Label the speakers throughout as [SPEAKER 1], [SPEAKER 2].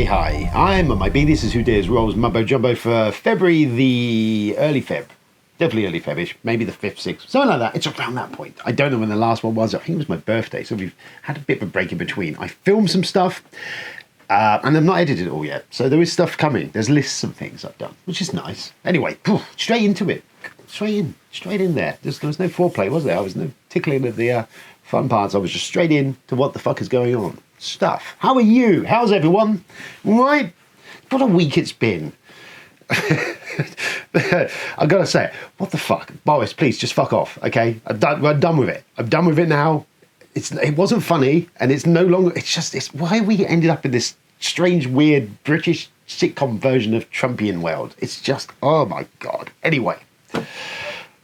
[SPEAKER 1] Hi. I'm on my B. This is WDR Mumble Jumbo for February, the early Feb. Definitely early Febish, maybe the 5th, 6th, something like that. It's around that point. I don't know when the last one was. I think it was my birthday, so we've had a bit of a break in between. I filmed some stuff, and I've not edited it all yet. So there is stuff coming. There's lists of things I've done, which is nice. Anyway, straight into it. Straight in there. There was no foreplay, was there? There was no tickling of the fun parts. I was just straight in to what the fuck is going on. Stuff. How are you? How's everyone? All right? What a week it's been. I've got to say, what the fuck? Boris, please, just fuck off, okay? I'm done with it. I'm done with it now. It wasn't funny, and it's no longer... It's why we ended up in this strange, weird British sitcom version of Trumpian world. It's just, oh my God. Anyway,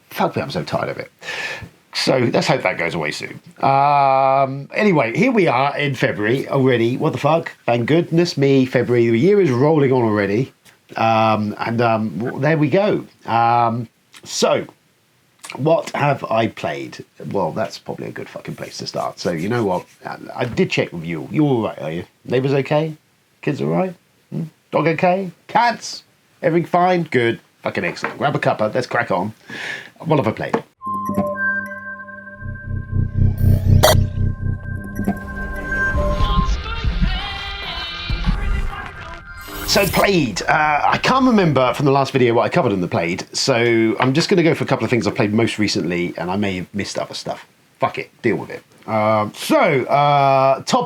[SPEAKER 1] fuck me, I'm so tired of it. So let's hope that goes away soon. Anyway, here we are in February already. What the fuck? Thank goodness me, February. The year is rolling on already. There we go. So what have I played? Well, that's probably a good fucking place to start. So you know what? I did check with you. You all right, are you? Neighbours okay? Kids all right? Dog okay? Cats? Everything fine? Good. Fucking excellent. Grab a cuppa. Let's crack on. What have I played? So played, I can't remember from the last video what I covered in the played, so I'm just going to go for a couple of things I've played most recently, and I may have missed other stuff. Fuck it, deal with it. Top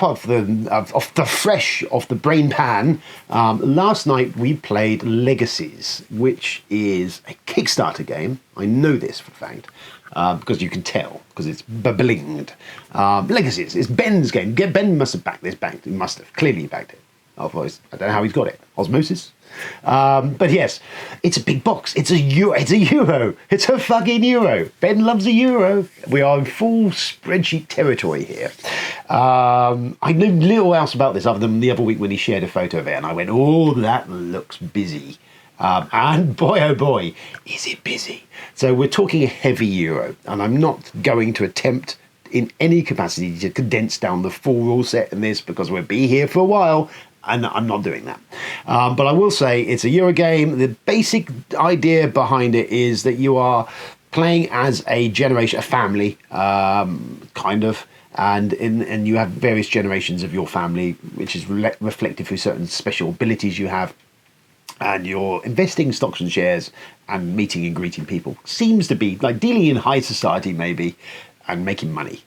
[SPEAKER 1] of the fresh, off the brain pan, last night we played Legacies, which is a Kickstarter game. I know this for a fact, because you can tell, because it's blinged. Legacies, it's Ben's game. Ben must have backed this, he must have, clearly backed it. Otherwise, I don't know how he's got it. Osmosis. But yes, it's a big box. It's a euro. It's a fucking euro. Ben loves a euro. We are in full spreadsheet territory here. I knew little else about this other than the other week when he shared a photo of it, and I went, oh, that looks busy. And boy, oh boy, is it busy. So we're talking a heavy euro, and I'm not going to attempt in any capacity to condense down the full rule set in this because we'll be here for a while. And I'm not doing that. But I will say it's a Euro game. The basic idea behind it is that you are playing as a generation, a family, kind of, and you have various generations of your family, which is reflected through certain special abilities you have. And you're investing stocks and shares and meeting and greeting people. Seems to be like dealing in high society, maybe, and making money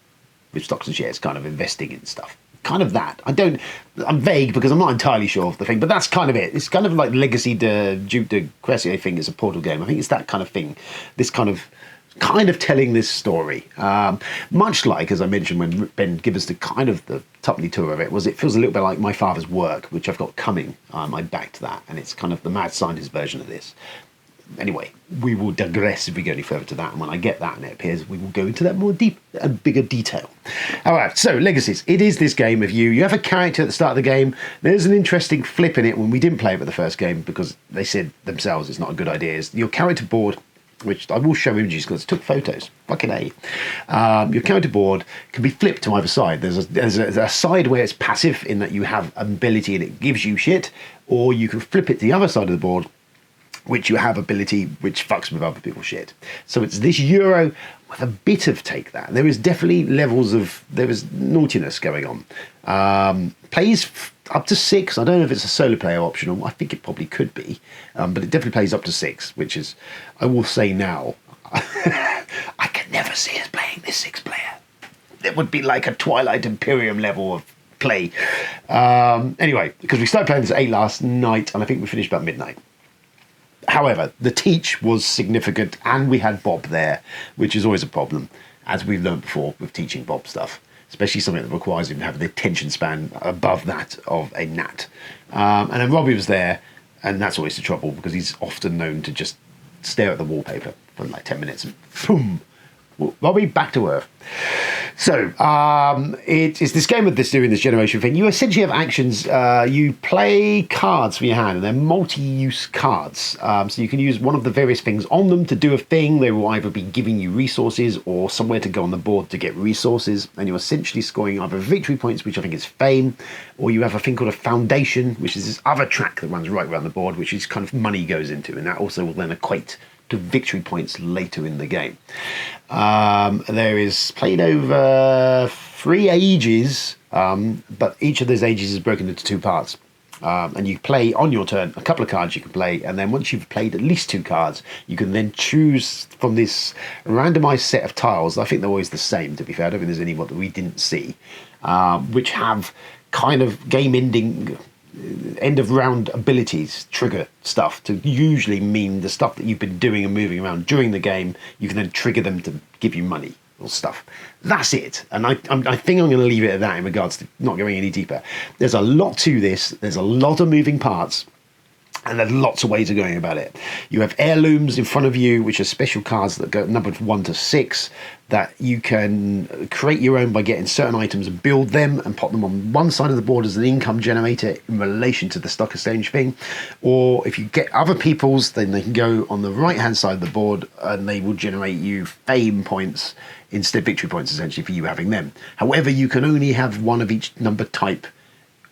[SPEAKER 1] with stocks and shares, kind of investing in stuff. Kind of that. I'm vague because I'm not entirely sure of the thing, but that's kind of it. It's kind of like Legacy de Duke de Cressier thing is a Portal game. I think it's that kind of thing. This kind of telling this story. Much like, as I mentioned when Ben gave us the Tupley tour of it, it feels a little bit like My Father's Work, which I've got coming. I backed that, and it's kind of the mad scientist version of this. Anyway, we will digress if we go any further to that, and when I get that and it appears, we will go into that more deep and bigger detail. All right, so Legacies. It is this game of you have a character at the start of the game. There's an interesting flip in it when we didn't play it with the first game because they said themselves it's not a good idea. Is your character board, which I will show images because I took photos. Fucking A. Your character board can be flipped to either side. There's a side where it's passive in that you have ability and it gives you shit, or you can flip it to the other side of the board, which you have ability, which fucks with other people's shit. So it's this Euro with a bit of take that. There is definitely there is naughtiness going on. Plays up to 6. I don't know if it's a solo player optional. I think it probably could be. But it definitely plays up to 6, which is, I will say now, I can never see us playing this 6-player. It would be like a Twilight Imperium level of play. Anyway, because we started playing this at 8 last night, and I think we finished about midnight. However, the teach was significant, and we had Bob there, which is always a problem, as we've learned before with teaching Bob stuff, especially something that requires him to have the attention span above that of a gnat. And then Robbie was there, and that's always the trouble, because he's often known to just stare at the wallpaper for like 10 minutes, and boom, Robbie, back to earth. So it's this game of this doing this generation thing. You essentially have actions. You play cards from your hand, and they're multi-use cards. So you can use one of the various things on them to do a thing. They will either be giving you resources or somewhere to go on the board to get resources. And you're essentially scoring either victory points, which I think is fame, or you have a thing called a foundation, which is this other track that runs right around the board, which is kind of money goes into, and that also will then equate to victory points later in the game. There is played over 3 ages, but each of those ages is broken into 2 parts. And you play on your turn a couple of cards you can play, and then once you've played at least 2 cards, you can then choose from this randomized set of tiles. I think they're always the same, to be fair. I don't think there's any that we didn't see, which have kind of game-ending end of round abilities, trigger stuff to usually mean the stuff that you've been doing and moving around during the game. You can then trigger them to give you money or stuff. That's it. And I think I'm going to leave it at that in regards to not going any deeper. There's a lot to this. There's a lot of moving parts. And there's lots of ways of going about it. You have heirlooms in front of you, which are special cards that go numbered 1 to 6, that you can create your own by getting certain items and build them and pop them on one side of the board as an income generator in relation to the stock exchange thing. Or if you get other people's, then they can go on the right-hand side of the board and they will generate you fame points instead of victory points, essentially, for you having them. However, you can only have one of each number type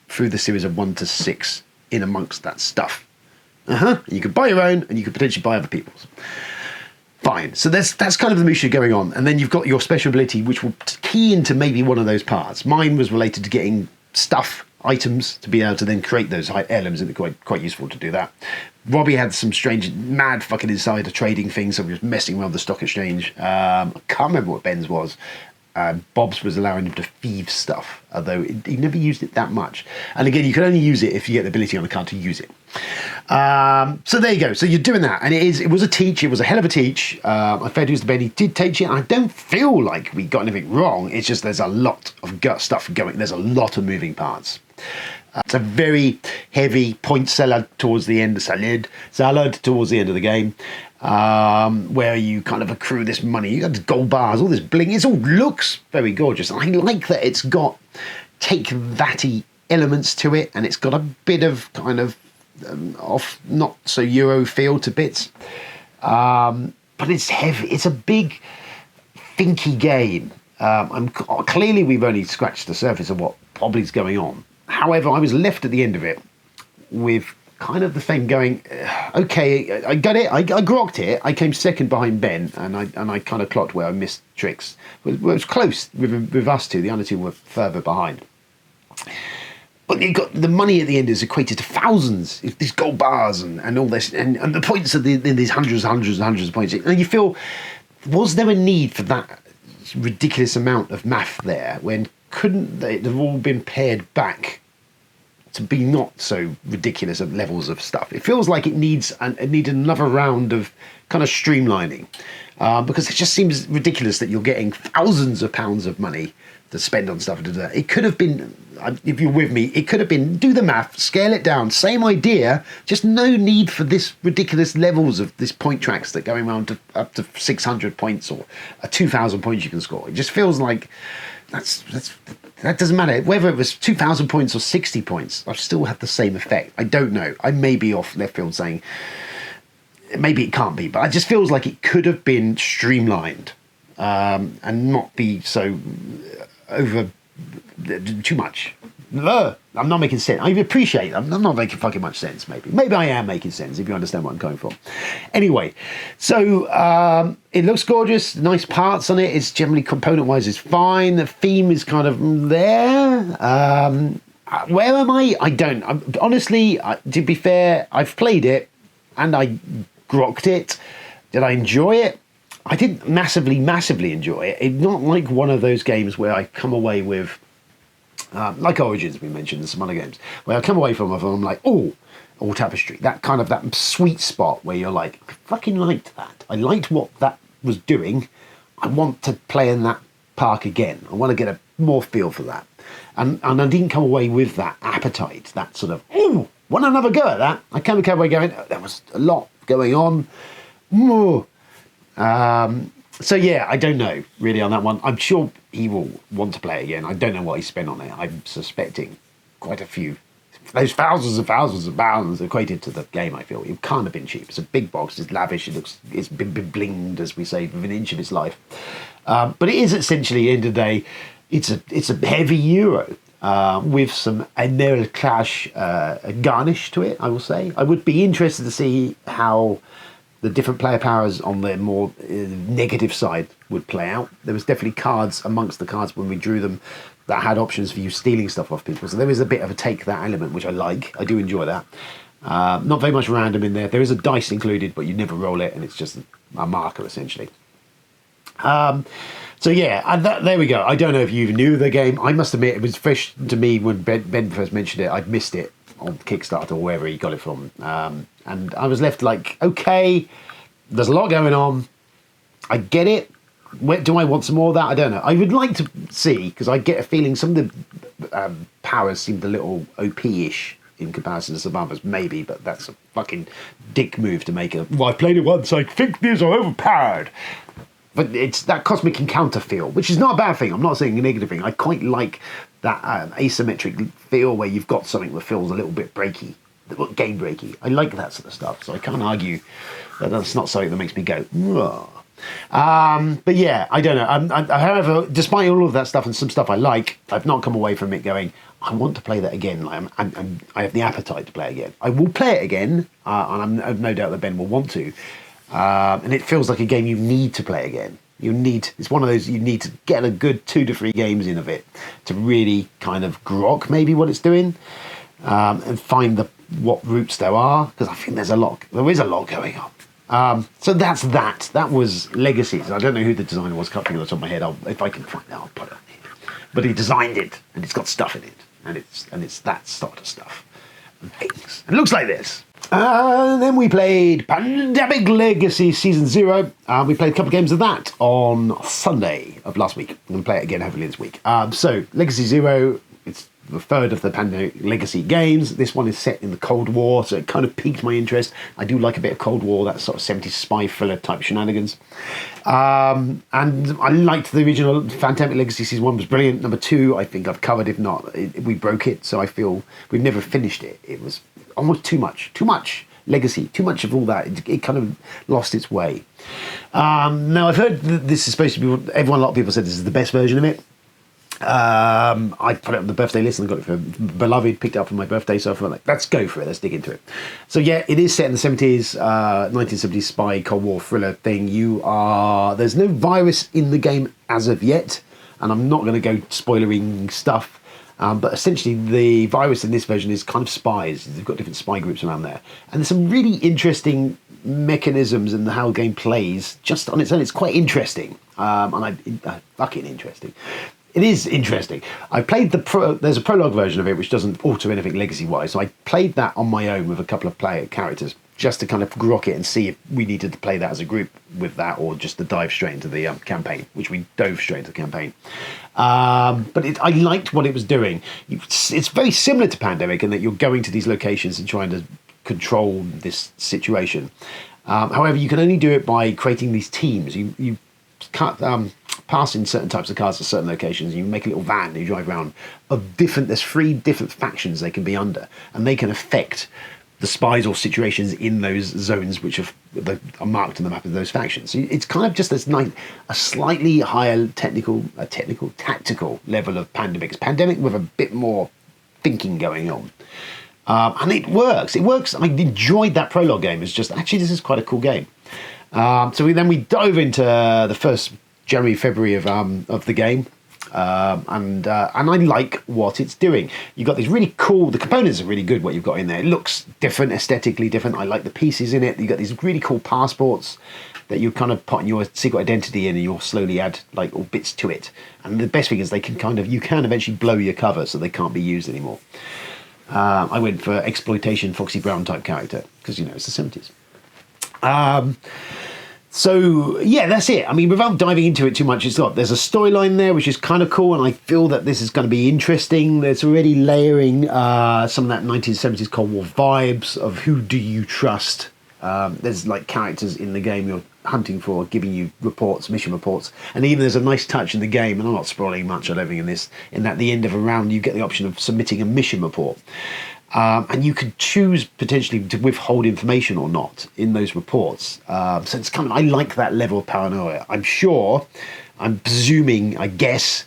[SPEAKER 1] through the series of 1 to 6 in amongst that stuff. You could buy your own, and you could potentially buy other people's. Fine. So that's kind of the mission going on. And then you've got your special ability, which will key into maybe one of those parts. Mine was related to getting stuff, items, to be able to then create those heirlooms, and it's quite useful to do that. Robbie had some strange, mad fucking insider trading things, so we were messing around the stock exchange. I can't remember what Ben's was. Bob's was allowing him to thieve stuff, although he never used it that much. And again, you can only use it if you get the ability on the card to use it. So there you go. So you're doing that, and it was a teach. It was a hell of a teach. I Fed who's the bed. He did teach it, and I don't feel like we got anything wrong. It's just there's a lot of gut stuff going. There's a lot of moving parts. It's a very heavy point salad towards the end. Salad towards the end of the game. Where you kind of accrue this money. You got gold bars, all this bling. It all looks very gorgeous. I like that it's got take thatty elements to it, and it's got a bit of kind of off, not so Euro feel to bits. But it's heavy. It's a big, thinky game. Clearly, we've only scratched the surface of what probably is going on. However, I was left at the end of it with kind of the thing going, okay, I got it, I grokked it, I came second behind Ben, and I kind of clocked where I missed tricks. It was close with us two, the other two were further behind. But you got the money at the end is equated to thousands, these gold bars and all this, and the points are in these hundreds of points. And you feel, was there a need for that ridiculous amount of math there when couldn't they have all been pared back to be not so ridiculous at levels of stuff? It feels like it needs another round of kind of streamlining, because it just seems ridiculous that you're getting thousands of pounds of money to spend on stuff. It could have been, if you're with me, it could have been, do the math, scale it down, same idea, just no need for this ridiculous levels of this point tracks that going around to up to 600 points or 2,000 points you can score. It just feels like that doesn't matter. Whether it was 2,000 points or 60 points, I've still had the same effect. I don't know. I may be off left field saying maybe it can't be, but it just feels like it could have been streamlined and not be so over too much. I'm not making sense. I appreciate it. I'm not making fucking much sense, maybe I am making sense, if you understand what I'm going for. Anyway, so it looks gorgeous, nice parts on it. It's generally component wise is fine. The theme is kind of there. Where am I don't honestly, to be fair, I've played it and I grokked it. Did I enjoy it? I didn't massively enjoy it. It's not like one of those games where I come away with like Origins, we mentioned, and some other games, where I come away from it and I'm like, oh, Tapestry, that kind of that sweet spot where you're like, I fucking liked that. I liked what that was doing. I want to play in that park again. I want to get a more feel for that. And I didn't come away with that appetite, that sort of, oh, want another go at that. I came away going, there was a lot going on. So yeah, I don't know really on that one. I'm sure he will want to play it again. I don't know what he spent on it. I'm suspecting quite a few. Those thousands of pounds equated to the game, I feel. It can't have been cheap. It's a big box, it's lavish, it's been blinged, as we say, within an inch of its life. But it is essentially, at the end of the day, it's a heavy Euro with some Anel Clash garnish to it, I will say. I would be interested to see how the different player powers on the more negative side would play out. There was definitely cards amongst the cards when we drew them that had options for you stealing stuff off people. So there is a bit of a take that element, which I like. I do enjoy that. Not very much random in there. There is a dice included, but you never roll it, and it's just a marker, essentially. So yeah, and there we go. I don't know if you even knew the game. I must admit, it was fresh to me when Ben first mentioned it. I'd missed it on Kickstarter or wherever he got it from. And I was left like, okay, there's a lot going on. I get it. Do I want some more of that? I don't know. I would like to see, because I get a feeling some of the powers seemed a little OP-ish in comparison to some others, maybe, but that's a fucking dick move to make. Well, I played it once, I think these are overpowered. But it's that cosmic encounter feel, which is not a bad thing. I'm not saying a negative thing. I quite like that asymmetric feel where you've got something that feels a little bit breaky, game breaky. I like that sort of stuff, so I can't argue that that's not something that makes me go, ugh. But yeah, I don't know. However, despite all of that stuff and some stuff I like, I've not come away from it going, I want to play that again. I have the appetite to play it again. I will play it again, and I have no doubt that Ben will want to. And it feels like a game you need to play again. It's one of those, you need to get a good 2 to 3 games in of it to really kind of grok maybe what it's doing, and find what routes there are, because I think there is a lot going on. So that's that. That was Legacies. I don't know who the designer was, can't think of the top of my head. If I can find it, I'll put it on here. But he designed it, and it's got stuff in it, and it's that sort of stuff and things. And it looks like this. Then we played Pandemic Legacy Season 0. We played a couple of games of that on Sunday of last week. I'm going to play it again hopefully this week. So Legacy 0, it's the third of the Pandemic Legacy games. This one is set in the Cold War, so it kind of piqued my interest. I do like a bit of Cold War, that sort of 70s spy thriller type shenanigans. And I liked the original Pandemic Legacy Season 1 was brilliant. Number 2, I think I've covered. If not, we broke it, so I feel we've never finished it. It was almost too much Legacy, too much of all that. It kind of lost its way. Now, I've heard that this is supposed to be, a lot of people said this is the best version of it. I put it on the birthday list and I got it for Beloved, picked it up for my birthday, so I felt like, let's go for it, let's dig into it. So yeah, it is set in the 70s, 1970s spy Cold War thriller thing. There's no virus in the game as of yet, and I'm not going to go spoilering stuff, but essentially the virus in this version is kind of spies. They've got different spy groups around there, and there's some really interesting mechanisms in how the game plays just on its own. It's quite interesting, fucking interesting. It is interesting. I played there's a prologue version of it which doesn't alter anything legacy-wise, so I played that on my own with a couple of player characters just to kind of grok it and see if we needed to play that as a group with that or just to dive straight into the campaign, which we dove straight into the campaign. But I liked what it was doing. It's very similar to Pandemic in that you're going to these locations and trying to control this situation. However, you can only do it by creating these teams. You can't pass in certain types of cars to certain locations. You make a little van and you drive around there's 3 different factions they can be under, and they can affect the spies or situations in those zones which are marked on the map of those factions. So it's kind of just this a slightly higher tactical level of Pandemic. It's Pandemic with a bit more thinking going on. And it works. I enjoyed that prologue game. It's just, actually, this is quite a cool game. So we dove into the first January, February of the game, and I like what it's doing. You've got these really cool, the components are really good, what you've got in there. It looks different, aesthetically different. I like the pieces in it. You've got these really cool passports that you kind of put your secret identity in, and you'll slowly add like all bits to it. And the best thing is you can eventually blow your cover so they can't be used anymore. I went for exploitation Foxy Brown type character because, it's the 70s. So yeah, that's it. I mean, without diving into it too much, there's a storyline there which is kind of cool, and I feel that this is going to be interesting. There's already layering some of that 1970s Cold War vibes of who do you trust There's like characters in the game you're hunting for, giving you reports, mission reports, and even there's a nice touch in the game, and I'm not spoiling much, I don't think, in that at the end of a round you get the option of submitting a mission report. And you could choose potentially to withhold information or not in those reports. So it's kind of, I like that level of paranoia. I'm presuming, I guess,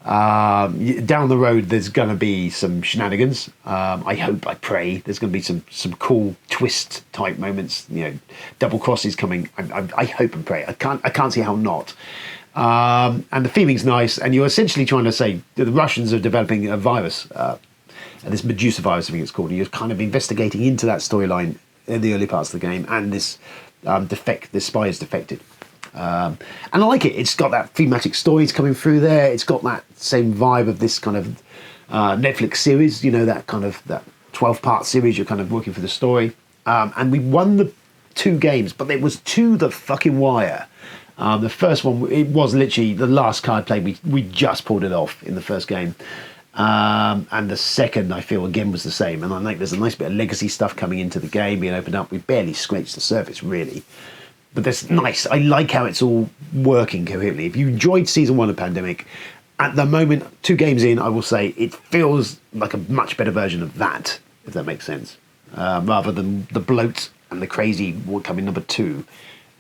[SPEAKER 1] down the road there's going to be some shenanigans. I hope, I pray there's going to be some cool twist type moments, double crosses coming. I hope and pray. I can't see how not. And the theming's nice, and you're essentially trying to say the Russians are developing a virus, this Medusa virus, I think it's called, and you're kind of investigating into that storyline in the early parts of the game, and this spy is defected. And I like it. It's got that thematic stories coming through there. It's got that same vibe of this kind of Netflix series, that 12-part series. You're kind of working for the story. And we won the 2 games, but it was to the fucking wire. The first one, it was literally the last card play. We just pulled it off in the first game. And the second, I feel, again, was the same. And I think there's a nice bit of legacy stuff coming into the game, being opened up. We barely scratched the surface, really. But that's nice. I like how it's all working coherently. If you enjoyed Season 1 of Pandemic, at the moment, 2 games in, I will say it feels like a much better version of that, if that makes sense, rather than the bloat and the crazy what coming number 2.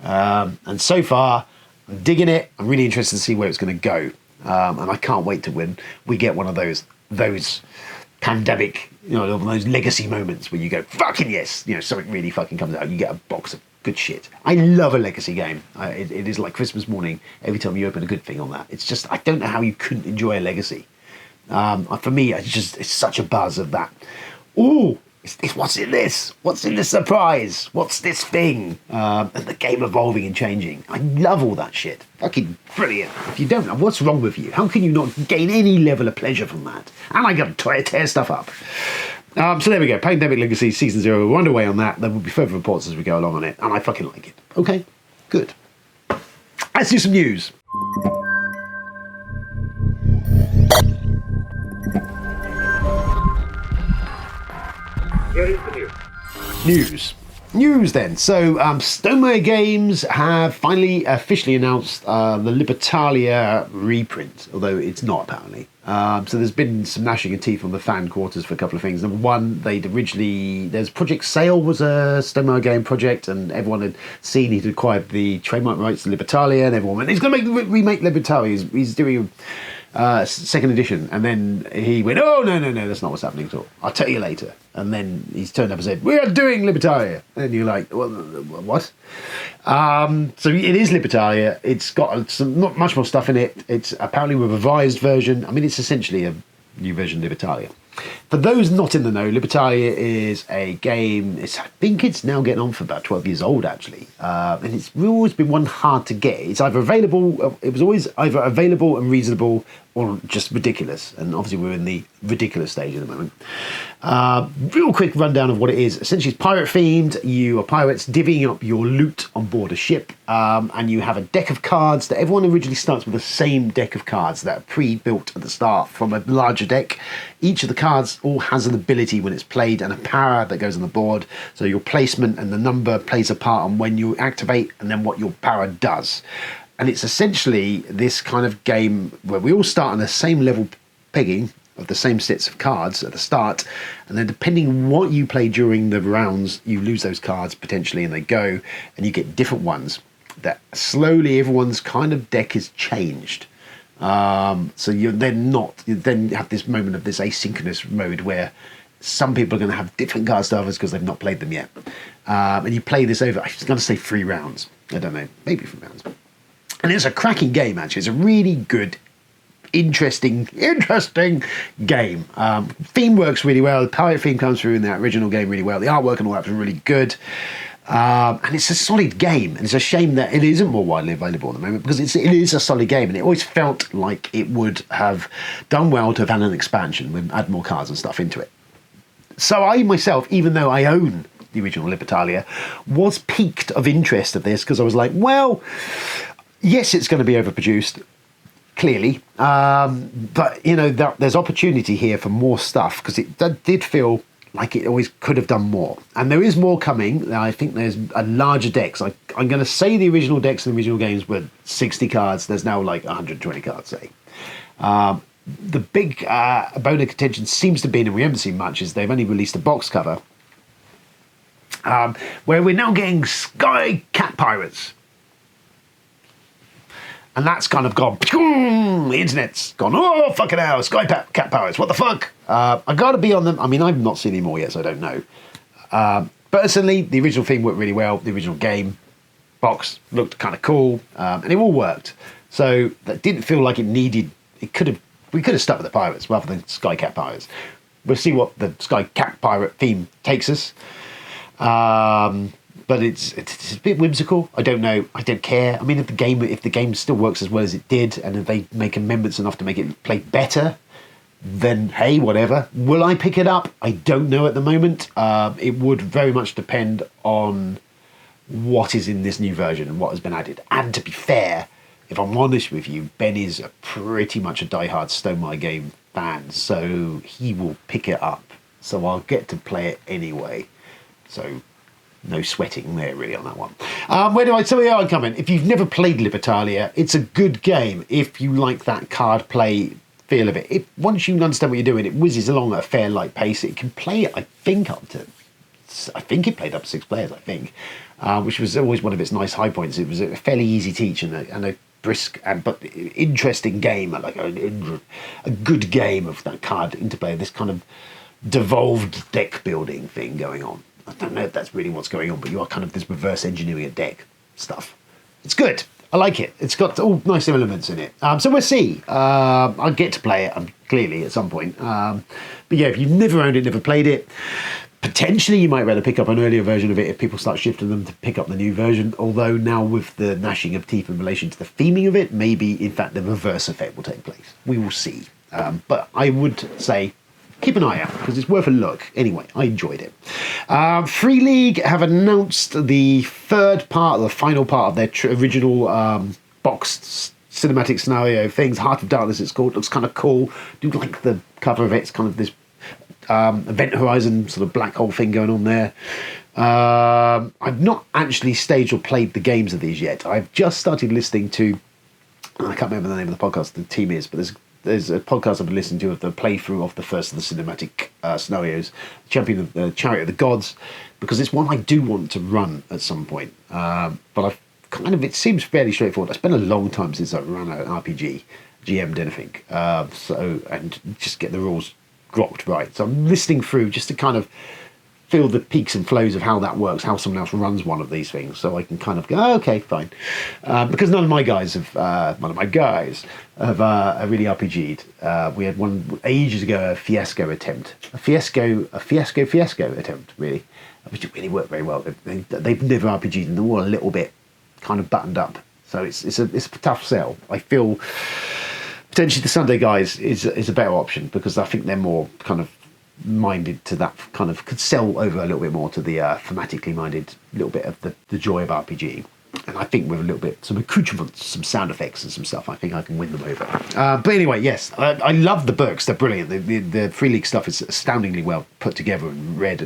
[SPEAKER 1] And so far, I'm digging it. I'm really interested to see where it's going to go. And I can't wait to when we get one of those pandemic, those legacy moments where you go, fucking yes, something really fucking comes out. You get a box of good shit. I love a legacy game. It is like Christmas morning every time you open a good thing on that. It's just, I don't know how you couldn't enjoy a legacy. For me, it's such a buzz of that. Ooh, what's in this? What's in this surprise? What's this thing? And the game evolving and changing. I love all that shit. Fucking brilliant. If you don't know, what's wrong with you? How can you not gain any level of pleasure from that? And I got to tear stuff up. So there we go. Pandemic Legacy Season 0. We're underway on that. There will be further reports as we go along on it. And I fucking like it. Okay, good. Let's do some news. Here is the news. News then. So Stonemaier Games have finally officially announced the Libertalia reprint, although it's not apparently. So there's been some gnashing of teeth on the fan quarters for a couple of things. Number one, there's Project Sail was a Stonemaier game project, and everyone had seen he'd acquired the trademark rights to Libertalia, and everyone went, he's going to remake Libertalia. He's doing second edition, and then he went, oh no, that's not what's happening at all. I'll tell you later. And then he's turned up and said, we are doing Libertalia, and you're like, well, what? So it is Libertalia. It's got some not much more stuff in it. It's apparently a revised version. I mean, it's essentially a new version of Libertalia. For those not in the know, Libertalia is a game. I think it's now getting on for about 12 years old, actually, and it's always been one hard to get. It's either available. It was always either available and reasonable, or just ridiculous. And obviously, we're in the ridiculous stage at the moment. Real quick rundown of what it is. Essentially, it's pirate themed. You are pirates divvying up your loot on board a ship, and you have a deck of cards that everyone originally starts with the same deck of cards that are pre-built at the start from a larger deck. Each of the cards all has an ability when it's played and a power that goes on the board. So your placement and the number plays a part on when you activate and then what your power does. And it's essentially this kind of game where we all start on the same level pegging of the same sets of cards at the start, and then depending on what you play during the rounds, you lose those cards potentially, and they go, and you get different ones that slowly everyone's kind of deck is changed. So you then have this moment of this asynchronous mode where some people are going to have different cards to others because they've not played them yet. And you play this over, I was going to say 3 rounds. I don't know, maybe 3 rounds. And it's a cracking game, actually. It's a really good, interesting game. Theme works really well. The pirate theme comes through in that original game really well. The artwork and all that was really good. And it's a solid game. And it's a shame that it isn't more widely available at the moment, because it is a solid game. And it always felt like it would have done well to have had an expansion with add more cards and stuff into it. So I myself, even though I own the original Libertalia, was piqued of interest of this, because I was like, well, yes, it's going to be overproduced, clearly, but there's opportunity here for more stuff, because it did feel like it always could have done more. And there is more coming. I think there's a larger decks. I'm going to say the original decks in the original games were 60 cards. There's now like 120 cards, say. The big bone of contention seems to be, and we haven't seen much, is they've only released a box cover where we're now getting Sky Cat Pirates. And that's kind of gone, the internet's gone, oh, fucking hell, Sky Cat Pirates, what the fuck? I got to be on them. I mean, I've not seen any more yet, so I don't know. Personally, the original theme worked really well. The original game box looked kind of cool, and it all worked. So that didn't feel like we could have stuck with the pirates rather than Sky Cat Pirates. We'll see what the Sky Cat Pirate theme takes us. But it's a bit whimsical. I don't know. I don't care. I mean, if the game still works as well as it did, and if they make amendments enough to make it play better, then hey, whatever. Will I pick it up? I don't know at the moment. It would very much depend on what is in this new version and what has been added. And to be fair, if I'm honest with you, Ben is pretty much a diehard Stone My Game fan, so he will pick it up. So I'll get to play it anyway. So no sweating there really on that one. Where do I tell you I'm coming? If you've never played Libertalia, it's a good game if you like that card play feel of it. Once you understand what you're doing, it whizzes along at a fair light pace. It can play it, I think it played up to 6 players, which was always one of its nice high points. It was a fairly easy teach and a brisk but interesting game, like a good game of that card interplay, this kind of devolved deck building thing going on. I don't know if that's really what's going on, but you are kind of this reverse engineering a deck stuff. It's good. I like it. It's got all nice elements in it. So we'll see. I'll get to play it clearly at some point. But yeah, if you've never owned it, never played it, potentially you might rather pick up an earlier version of it if people start shifting them to pick up the new version. Although now with the gnashing of teeth in relation to the theming of it, maybe in fact the reverse effect will take place. We will see. But I would say keep an eye out because it's worth a look. Anyway, I enjoyed it. Free League have announced the third part, the final part of their original boxed cinematic scenario things. Heart of Darkness, it's called. Looks kind of cool. Do like the cover of it. It's kind of this Event Horizon sort of black hole thing going on there. I've not actually staged or played the games of these yet. I've just started listening to, I can't remember the name of the podcast the team is, but there's a podcast I've been listening to of the playthrough of the first of the cinematic scenarios, Champion of the Chariot of the Gods, because it's one I do want to run at some point. But I've it seems fairly straightforward. It's been a long time since I've run an RPG, GM'd anything, and just get the rules dropped right. So I'm listening through just to kind of feel the peaks and flows of how that works, how someone else runs one of these things, so I can kind of go, oh, okay, fine. Because none of my guys have really RPG'd. We had one ages ago, a fiasco attempt, really, which really worked very well. They've never RPG'd, and they're all a little bit kind of buttoned up. So it's a tough sell. I feel potentially the Sunday guys is a better option because I think they're more kind of minded to that kind of, could sell over a little bit more to the thematically minded little bit of the joy of RPG. And I think with a little bit, some accoutrements, some sound effects and some stuff, I think I can win them over. But anyway, yes, I love the books. They're brilliant. The Free League stuff is astoundingly well put together and read.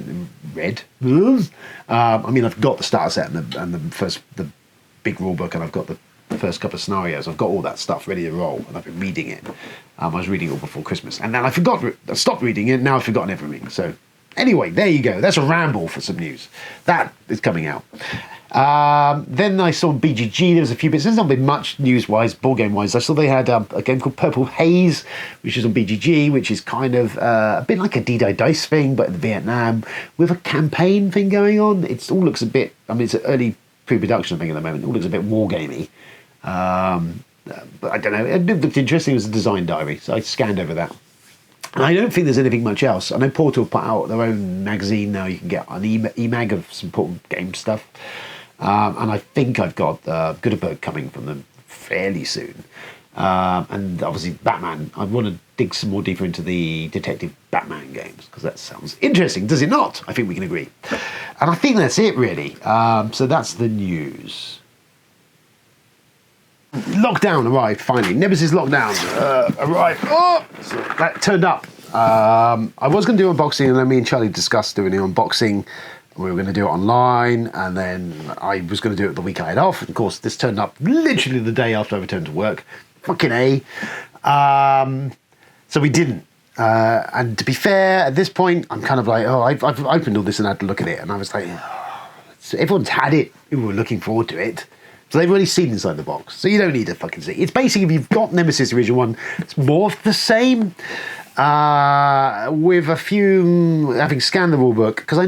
[SPEAKER 1] I mean, I've got the starter set and the big rule book, and I've got the first couple of scenarios. I've got all that stuff ready to roll, and I've been reading it. I was reading it all before Christmas, and then I stopped reading it. Now I've forgotten everything. So anyway, there you go. That's a ramble for some news. That is coming out. Then I saw BGG. There was a few bits. There's not been much news-wise, board game-wise. I saw they had a game called Purple Haze, which is on BGG, which is kind of a bit like a D-Day dice thing, but in Vietnam, with a campaign thing going on. It all looks a bit, I mean, it's an early pre-production thing at the moment. It all looks a bit war-gamey. But I don't know. It looked interesting. It was a design diary, so I scanned over that. And I don't think there's anything much else. I know Portal put out their own magazine now. You can get an e-mag of some Portal game stuff. And I think I've got Goodberg coming from them fairly soon. And obviously Batman. I want to dig some more deeper into the Detective Batman games because that sounds interesting, does it not? I think we can agree. And I think that's it, really. So that's the news. Lockdown arrived finally. Nemesis Lockdown arrived. Oh, so that turned up I was going to do unboxing, and then me and Charlie discussed doing the unboxing. We were going to do it online, and then I was going to do it the week I had off. Of course, this turned up literally the day after I returned to work. Fucking A. So we didn't. And to be fair, at this point, I'm kind of like, I've opened all this and had to look at it, and I was like, so everyone's had it who were looking forward to it. So they've already seen inside the box. So you don't need to fucking see. It's basically, if you've got Nemesis original one, it's more of the same. With a few, having scanned the rulebook, because I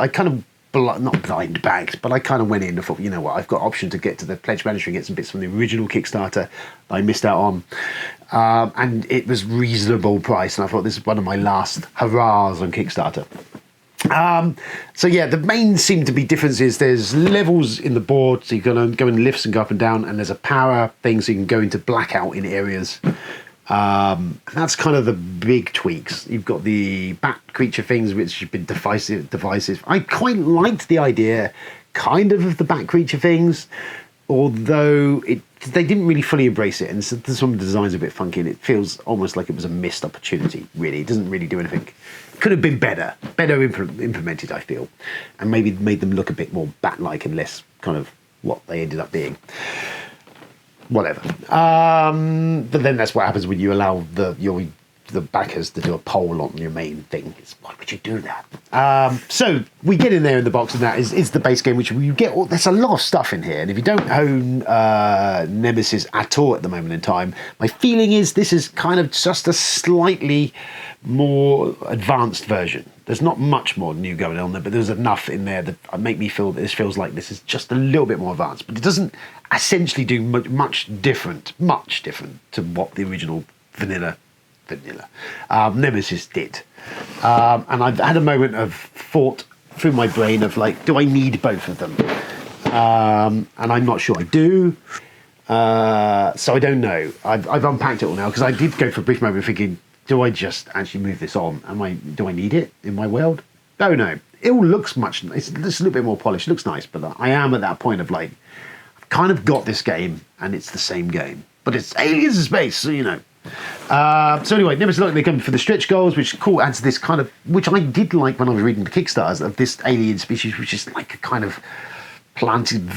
[SPEAKER 1] kind of, not blind bagged, but I kind of went in and thought, you know what, I've got option to get to the Pledge Manager and get some bits from the original Kickstarter that I missed out on. And it was reasonable price, and I thought this is one of my last hurrahs on Kickstarter. So yeah, the main seem to be differences. There's levels in the board, so you can go in lifts and go up and down, and there's a power thing, so you can go into blackout in areas. That's kind of the big tweaks. You've got the bat creature things, which have been divisive. I quite liked the idea, kind of the bat creature things, although they didn't really fully embrace it, and some of the design's a bit funky, and it feels almost like it was a missed opportunity, really. It doesn't really do anything. Could have been better implemented, I feel, and maybe made them look a bit more bat-like and less kind of what they ended up being. Whatever. But then that's what happens when you allow the backers to do a poll on your main thing. Why would you do that? So we get in there in the box, and that is the base game, which you get. There's a lot of stuff in here, and if you don't own Nemesis at all at the moment in time, my feeling is this is kind of just a slightly more advanced version. There's not much more new going on there, but there's enough in there that make me feel that this feels like this is just a little bit more advanced. But it doesn't essentially do much different to what the original vanilla Nemesis did. And I've had a moment of thought through my brain of like, do I need both of them? And I'm not sure I do. So I don't know. I've unpacked it all now, because I did go for a brief moment thinking, do I just actually move this on? Do I need it in my world? Don't know. It all looks it's a little bit more polished. It looks nice, but I am at that point of like, I've kind of got this game, and it's the same game, but it's aliens in space, so you know. So anyway, Nemesis Lockdown, they come for the stretch goals, which is cool, adds this kind of, which I did like when I was reading the Kickstarters, of this alien species, which is like a kind of planted,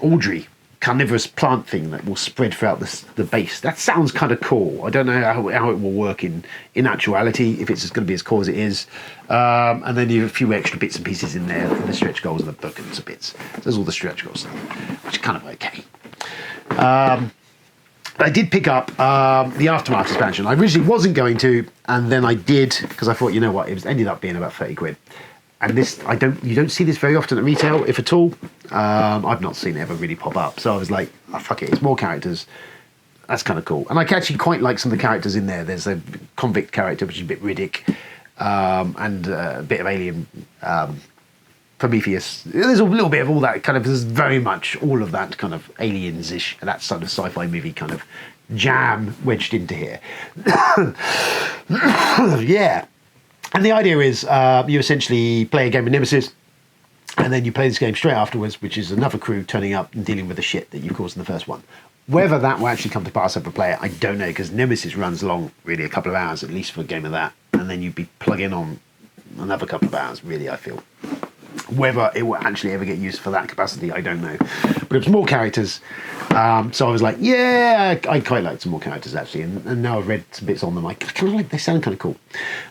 [SPEAKER 1] Audrey, carnivorous plant thing that will spread throughout the base. That sounds kind of cool. I don't know how it will work in actuality, if it's going to be as cool as it is. And then you have a few extra bits and pieces in there, in the stretch goals and the book and some bits. So there's all the stretch goals stuff, which is kind of okay. I did pick up the Aftermath expansion. I originally wasn't going to, and then I did, because I thought, you know what, ended up being about 30 quid. And this, you don't see this very often at retail, if at all. I've not seen it ever really pop up. So I was like, oh, fuck it, it's more characters. That's kind of cool. And I actually quite like some of the characters in there. There's a convict character, which is a bit Riddick, and a bit of alien Prometheus. There's a little bit of all that kind of, there's very much all of that kind of aliens-ish, that sort of sci-fi movie kind of jam wedged into here. Yeah. And the idea is you essentially play a game of Nemesis, and then you play this game straight afterwards, which is another crew turning up and dealing with the shit that you caused in the first one. Whether that will actually come to pass over player, I don't know, because Nemesis runs long, really, a couple of hours at least for a game of that, and then you'd be plugging on another couple of hours, really, I feel. Whether it will actually ever get used for that capacity, I don't know. But it was more characters. So I was like, yeah, I quite like some more characters, actually. And now I've read some bits on them. I kind of like, they sound kind of cool.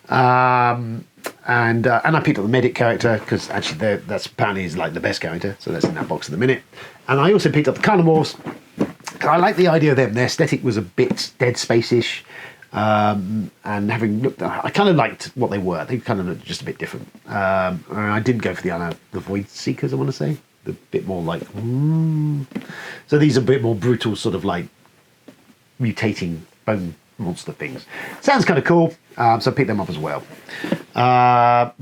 [SPEAKER 1] And I picked up the medic character, because actually that's apparently is like the best character. So that's in that box in a minute. And I also picked up the Carnivores. I like the idea of them. Their aesthetic was a bit Dead Space-ish. And having looked, I kind of liked what they were. They kind of looked just a bit different. I didn't go for the Void Seekers, I want to say. A bit more like, so these are a bit more brutal, sort of like mutating bone monster things. Sounds kind of cool. So I picked them up as well.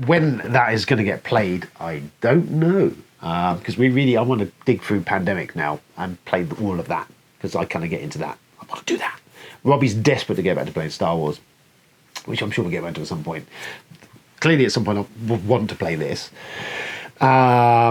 [SPEAKER 1] When that is going to get played, I don't know. Because I want to dig through Pandemic now and play all of that, because I kind of get into that. I want to do that. Robbie's desperate to get back to playing Star Wars, which I'm sure we'll get back to at some point. Clearly, at some point, I would want to play this. So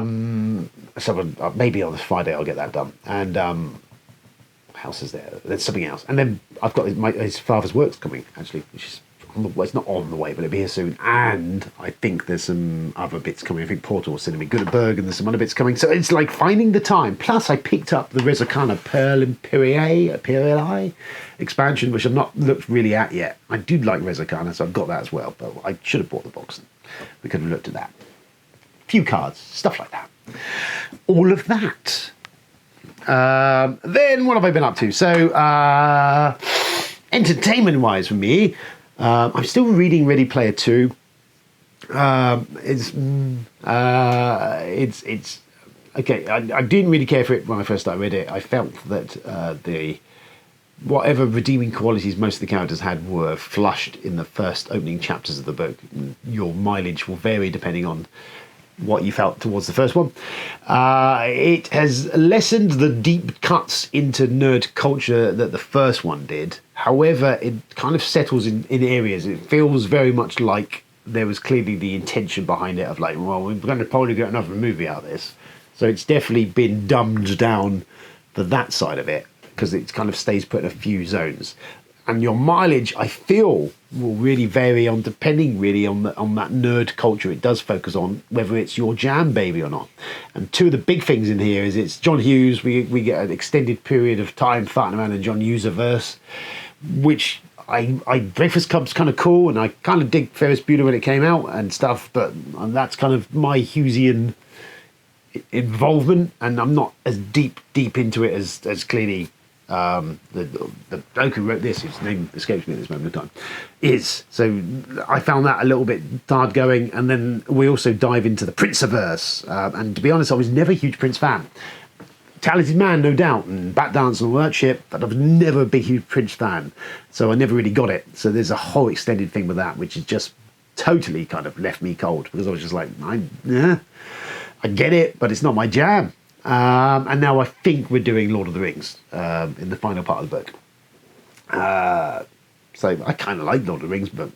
[SPEAKER 1] maybe on this Friday I'll get that done. And what else is there? There's something else. And then I've got his father's works coming, actually, which is well, it's not on the way, but it'll be here soon. And I think there's some other bits coming. I think Portal was Cinema Gutenberg, and there's some other bits coming. So it's like finding the time. Plus, I picked up the Rezakana Pearl Imperiae expansion, which I've not looked really at yet. I do like Rezakana, so I've got that as well. But I should have bought the box. We could have looked at that. Few cards, stuff like that. All of that. Then what have I been up to? So, entertainment-wise for me, I'm still reading Ready Player 2. It's okay. I didn't really care for it when I first started reading it. I felt that the whatever redeeming qualities most of the characters had were flushed in the first opening chapters of the book. Your mileage will vary depending on what you felt towards the first one. It has lessened the deep cuts into nerd culture that the first one did. However, it kind of settles in areas. It feels very much like there was clearly the intention behind it of like, well, we're going to probably get another movie out of this. So it's definitely been dumbed down for that side of it, because it kind of stays put in a few zones. And your mileage, I feel, will really vary on depending really on that nerd culture it does focus on, whether it's your jam baby or not. And two of the big things in here is it's John Hughes. We get an extended period of time farting around in John Hughes-verse, which Breakfast Club's kind of cool, and I kind of dig Ferris Bueller when it came out and stuff, but that's kind of my Hughesian involvement, and I'm not as deep into it as clearly the bloke who wrote this, whose name escapes me at this moment of time, is. So I found that a little bit hard going, and then we also dive into the Prince-averse, and to be honest, I was never a huge Prince fan. Talented man, no doubt, and Bat Dance and all that shit, but I was never a big huge Prince fan, so I never really got it. So there's a whole extended thing with that, which is just totally kind of left me cold, because I was just like, I get it, but it's not my jam. And now I think we're doing Lord of the Rings in the final part of the book. So I kind of like Lord of the Rings, but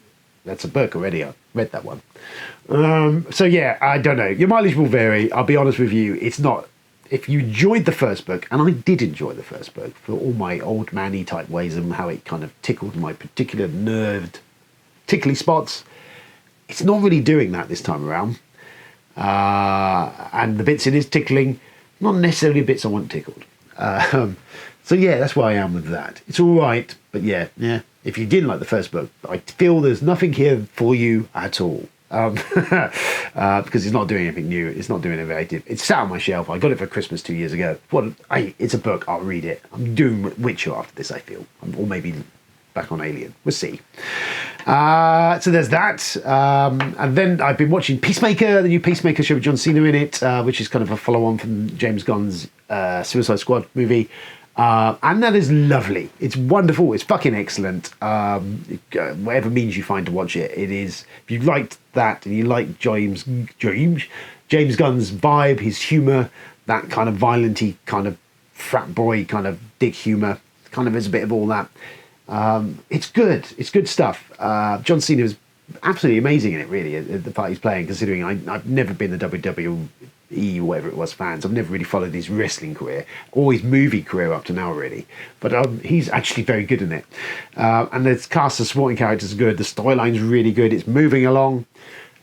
[SPEAKER 1] that's a book already. I read that one. So yeah, I don't know. Your mileage will vary. I'll be honest with you. It's not... If you enjoyed the first book, and I did enjoy the first book for all my old manny type ways and how it kind of tickled my particular nerved tickly spots, it's not really doing that this time around. And the bits it is tickling, not necessarily bits I want tickled. So yeah, that's where I am with that. It's all right, but yeah. If you didn't like the first book, I feel there's nothing here for you at all. Because it's not doing anything new. It's not doing innovative. It's sat on my shelf. I got it for Christmas 2 years ago. It's a book. I'll read it. I'm doing Witcher after this, I feel. Or maybe back on Alien. We'll see. So there's that. And then I've been watching Peacemaker, the new Peacemaker show with John Cena in it, which is kind of a follow-on from James Gunn's Suicide Squad movie. And that is lovely. It's wonderful. It's fucking excellent. Whatever means you find to watch it, it is. If you liked that and you like James Gunn's vibe, his humour, that kind of violent-y, kind of frat boy, kind of dick humour, kind of is a bit of all that. It's good. It's good stuff. John Cena is absolutely amazing in it, really, the part he's playing, considering I've never been the WWE or whatever it was fans. I've never really followed his wrestling career or his movie career up to now, really. But he's actually very good in it. And the cast of supporting characters is good. The storyline's really good. It's moving along.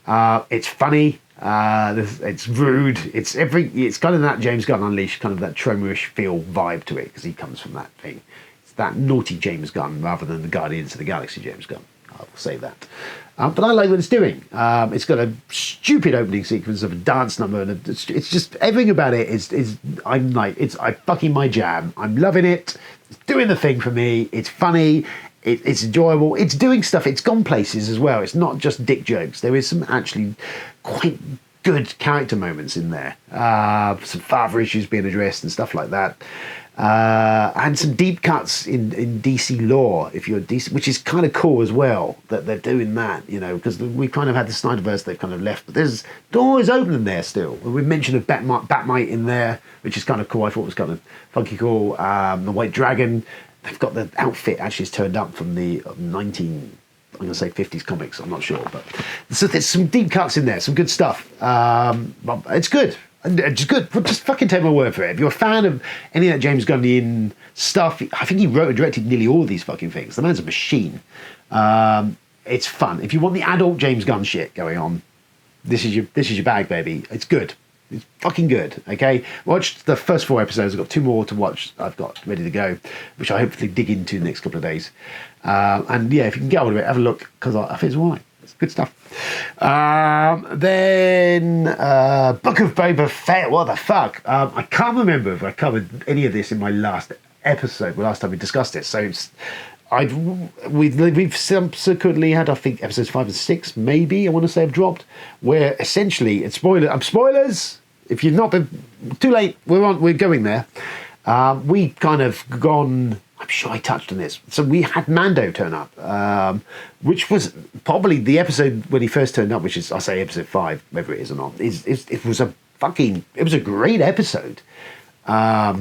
[SPEAKER 1] It's funny. It's rude. It's kind of that James Gunn Unleashed, kind of that Troma-ish feel vibe to it, because he comes from that thing. It's that naughty James Gunn rather than the Guardians of the Galaxy James Gunn. I'll say that. But I like what it's doing. It's got a stupid opening sequence of a dance number, and it's just everything about it is I'm like, it's fucking my jam. I'm loving it. It's doing the thing for me. It's funny. It's enjoyable. It's doing stuff. It's gone places as well. It's not just dick jokes. There is some actually quite good character moments in there. Some father issues being addressed and stuff like that. And some deep cuts in DC lore, if you're DC, which is kind of cool as well that they're doing that, you know, because we kind of had the Snyderverse they've kind of left, but there's doors open there still. We mentioned a Batmite in there, which is kind of cool. I thought it was kind of funky cool. The White Dragon, they've got the outfit actually is turned up from the I'm going to say 50s comics, I'm not sure, but so there's some deep cuts in there, some good stuff. It's good. Just good. Just fucking take my word for it. If you're a fan of any of that James Gunnian stuff, I think he wrote and directed nearly all of these fucking things. The man's a machine. It's fun. If you want the adult James Gunn shit going on, this is your bag, baby. It's good. It's fucking good. Okay, watched the first 4 episodes. I've got 2 more to watch. I've got ready to go, which I hopefully dig into the next couple of days. And yeah, if you can get hold of it, have a look, because I think it's all right. It's good stuff. Then Book of Boba Fett. What the fuck? I can't remember if I covered any of this in my last episode. The last time we discussed it. So we've subsequently had, I think, episodes 5 and 6, maybe, I want to say, have dropped, where essentially it's spoilers. If you've not been, too late. We're going there. We kind of gone. I'm sure I touched on this. So we had Mando turn up, which was probably the episode when he first turned up, which is, I say, episode 5, whether it is or not. It was a great episode. But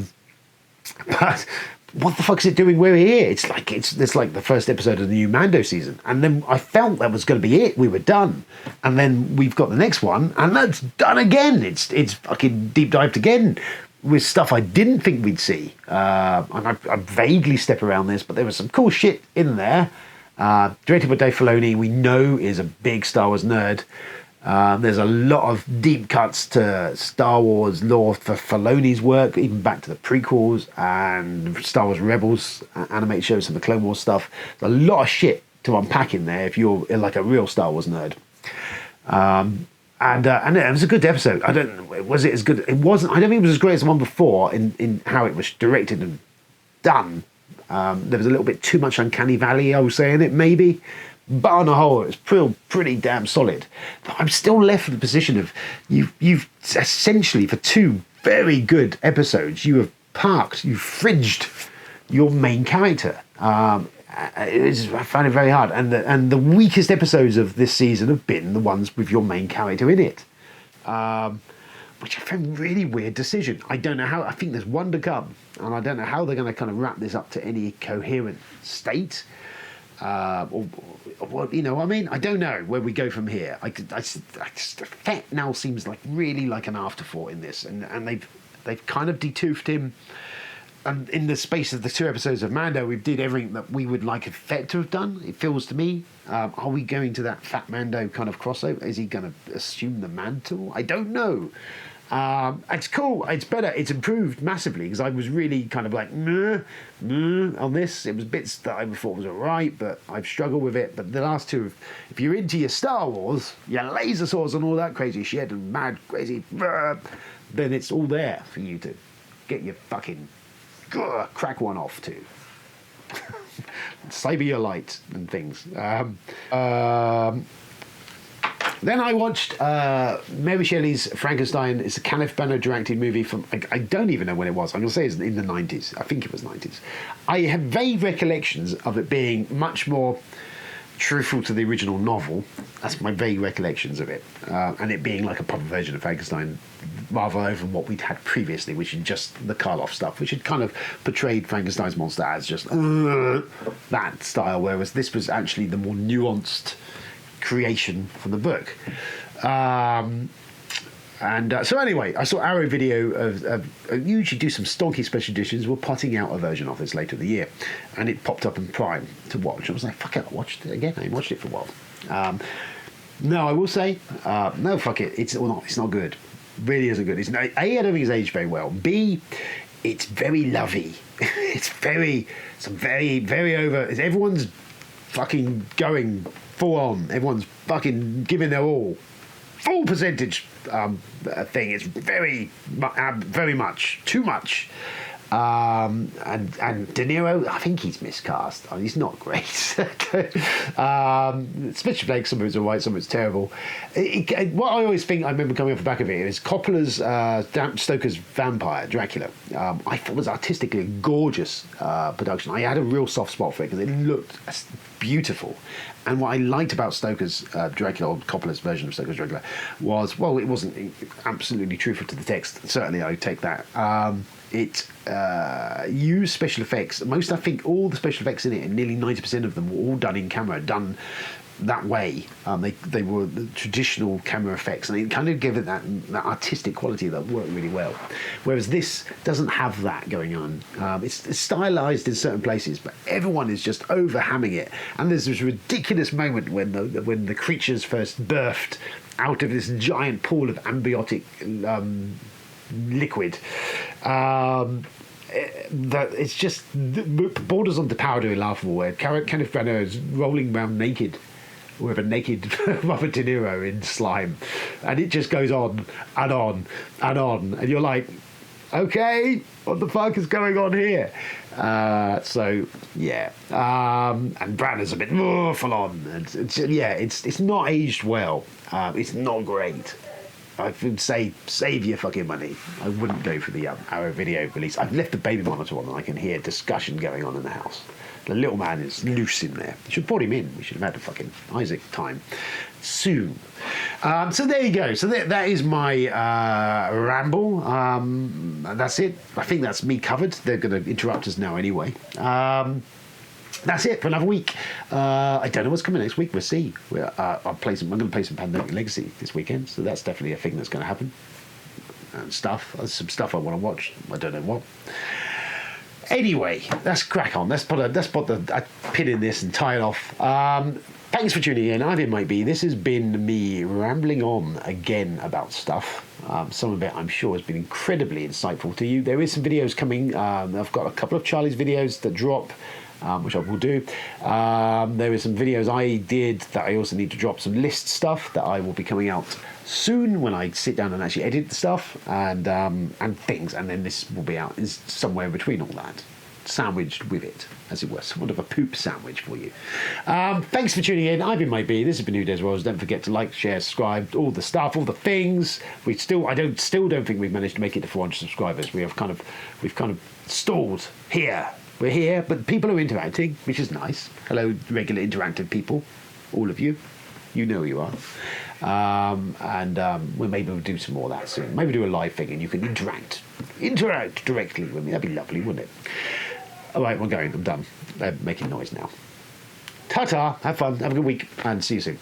[SPEAKER 1] what the fuck is it doing? We're here. It's like the first episode of the new Mando season, and then I felt that was going to be it. We were done, and then we've got the next one, and that's done again. It's fucking deep dived again with stuff I didn't think we'd see. And I vaguely step around this, but there was some cool shit in there. Directed by Dave Filoni, we know is a big Star Wars nerd. There's a lot of deep cuts to Star Wars lore for Filoni's work, even back to the prequels and Star Wars Rebels animated shows and the Clone Wars stuff. There's a lot of shit to unpack in there if you're like a real Star Wars nerd. And it was a good episode. Was it as good? It wasn't. I don't think it was as great as the one before in how it was directed and done. There was a little bit too much Uncanny Valley, I would say, in it, maybe. But on the whole, it's pretty damn solid. But I'm still left with the position of you've essentially, for 2 very good episodes, you've fridged your main character. I found it very hard. And the weakest episodes of this season have been the ones with your main character in it. Which I found a really weird decision. I don't know how. I think there's one to come. And I don't know how they're going to kind of wrap this up to any coherent state. Or you know what I mean? I don't know where we go from here. Fett now seems like really like an afterthought in this, and they've kind of detoothed him. And in the space of the 2 episodes of Mando, we did everything that we would like a Fett to have done. It feels to me. Are we going to that Fat Mando kind of crossover? Is he going to assume the mantle? I don't know. It's cool. It's better. It's improved massively, because I was really kind of like on this. It was bits that I thought was alright, but I've struggled with it. But the last 2, if you're into your Star Wars, your laser swords and all that crazy shit and mad crazy, then it's all there for you to get your fucking crack one off to. Saber your light and things. Then I watched Mary Shelley's Frankenstein. It's a Kenneth Branagh directed movie from, I don't even know when it was. I'm going to say it's in the 90s. I think it was 90s. I have vague recollections of it being much more truthful to the original novel. That's my vague recollections of it. And it being like a proper version of Frankenstein, rather than what we'd had previously, which is just the Karloff stuff, which had kind of portrayed Frankenstein's monster as just that style, whereas this was actually the more nuanced creation from the book. So anyway, I saw Arrow video of usually do some stonky special editions. We're putting out a version of this later in the year, and it popped up in Prime to watch. I was like, fuck it, I watched it again. I ain't watched it for a while. No, I will say, no, fuck it. It's not good. Really isn't good. A, I don't think it's aged very well. B, it's very lovey. It's very over. Everyone's fucking going full on. Everyone's fucking giving their all. Full percentage thing. It's very much too much. And De Niro, I think he's miscast. I mean, he's not great. Special effects, some of it's all right, some of it's terrible. What I always think, I remember coming off the back of it, is Coppola's Stoker's Vampire, Dracula. I thought it was artistically a gorgeous production. I had a real soft spot for it because it looked beautiful. And what I liked about Stoker's Dracula, or Coppola's version of Stoker's Dracula, was, well, it wasn't absolutely truthful to the text. Certainly, I would take that. It used special effects. I think all the special effects in it, and nearly 90% of them, were all done in camera, done that way. They were the traditional camera effects, and it kind of gave it that artistic quality that worked really well. Whereas this doesn't have that going on. It's stylized in certain places, but everyone is just overhamming it. And there's this ridiculous moment when the creatures first birthed out of this giant pool of ambiotic liquid. That it's just borders on departure laughable, where Kenneth Branagh is rolling around naked with a naked Robert De Niro in slime, and it just goes on and on and on, and you're like, okay, what the fuck is going on here? So yeah, and Branagh's a bit more full on, and it's not aged well. It's not great. I would say save your fucking money. I wouldn't go for the Arrow video release. I've left the baby monitor on and I can hear discussion going on in the house. The little man is loose in there. We should have brought him in. We should have had a fucking Isaac time soon. So there you go. So that is my ramble. That's it. I think that's me covered. They're going to interrupt us now anyway. That's it for another week. I don't know what's coming next week. We'll see. I'm going to play some Pandemic Legacy this weekend, so that's definitely a thing that's going to happen. And stuff. There's some stuff I want to watch. I don't know what. Anyway, let's crack on. Let's put a pin in this and tie it off. Thanks for tuning in. I've been Mike B. This has been me rambling on again about stuff. Some of it, I'm sure, has been incredibly insightful to you. There is some videos coming. I've got a couple of Charlie's videos that drop, which I will do. There are some videos I did that I also need to drop, some list stuff that I will be coming out soon when I sit down and actually edit the stuff and things, and then this will be out is somewhere between all that, sandwiched with it, as it were, somewhat of a poop sandwich for you. Thanks for tuning in. I've been Mike B. This has been New Days Worlds. Don't forget to like, share, subscribe, all the stuff, all the things. I don't think we've managed to make it to 400 subscribers. We've kind of stalled here. We're here, but people are interacting, which is nice. Hello, regular interactive people, all of you. You know who you are. Maybe we'll do some more of that soon. Maybe do a live thing and you can interact directly with me. That'd be lovely, wouldn't it? All right, we're going. I'm done. They're making noise now. Ta-ta. Have fun. Have a good week, and see you soon.